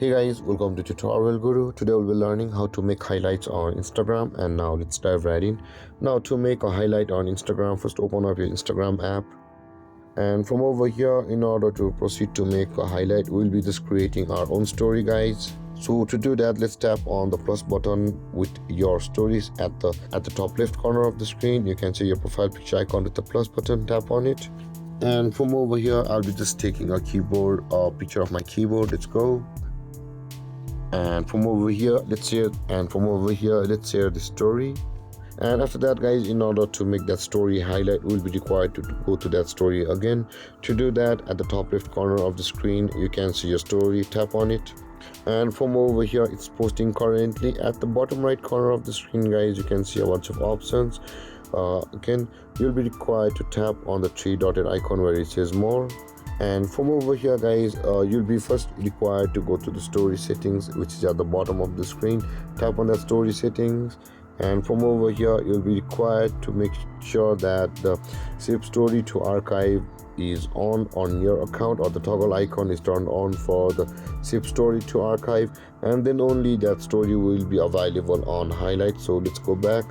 Hey guys, welcome to Tutorial Guru. Today we'll be learning how to make highlights on Instagram, and now let's dive right in. Now to make a highlight on Instagram, first open up your Instagram app, and from over here, in order to proceed to make a highlight, we'll be just creating our own story, guys. So to do that, let's tap on the plus button with your stories at the top left corner of the screen. You can see your profile picture icon with the plus button. Tap on it, and from over here, I'll be just taking a picture of my keyboard. Let's go. And from over here, let's share the story. And after that, guys, in order to make that story highlight, we'll be required to go to that story again. To do that, at the top left corner of the screen, you can see your story. Tap on it, and from over here, it's posting currently. At the bottom right corner of the screen, guys, you can see a bunch of options. Again, you'll be required to tap on the three dotted icon where it says more. And from over here, guys, you'll be first required to go to the story settings, which is at the bottom of the screen. Tap on that story settings, and from over here, you'll be required to make sure that the save story to archive is on your account, or the toggle icon is turned on for the save story to archive, and then only that story will be available on highlight. So let's go back,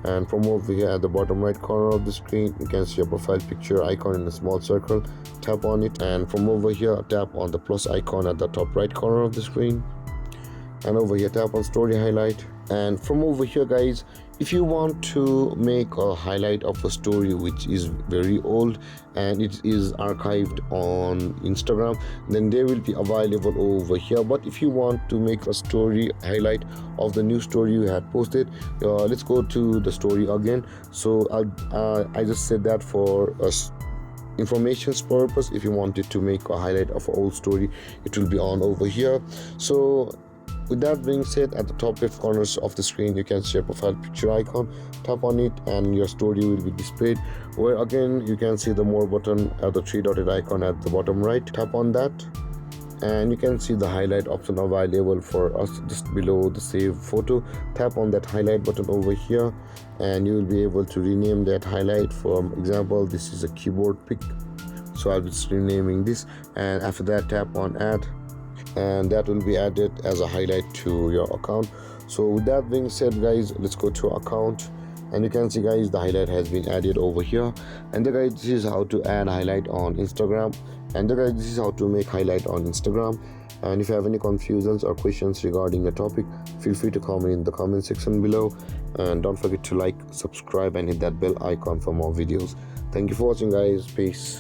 and from over here at the bottom right corner of the screen, you can see your profile picture icon in a small circle. Tap on it, and from over here, tap on the plus icon at the top right corner of the screen, and over here tap on story highlight. And from over here, guys, if you want to make a highlight of a story which is very old and it is archived on Instagram, then they will be available over here. But if you want to make a story highlight of the new story you had posted, let's go to the story again. So I just said that for us information's purpose. If you wanted to make a highlight of an old story, it will be on over here. So with that being said, at the top left corners of the screen, you can see a profile picture icon. Tap on it, and your story will be displayed, where again you can see the more button at the three dotted icon at the bottom right. Tap on that, and you can see the highlight option available for us just below the save photo. Tap on that highlight button over here, and you will be able to rename that highlight. For example, this is a keyboard pic, so I'll be just renaming this. And after that, tap on add, and that will be added as a highlight to your account. So with that being said, guys, let's go to account, and you can see, guys, the highlight has been added over here. And guys, this is how to add highlight on Instagram, and guys, this is how to make highlight on Instagram. And if you have any confusions or questions regarding the topic, feel free to comment in the comment section below, and don't forget to like, subscribe, and hit that bell icon for more videos. Thank you for watching, guys. Peace.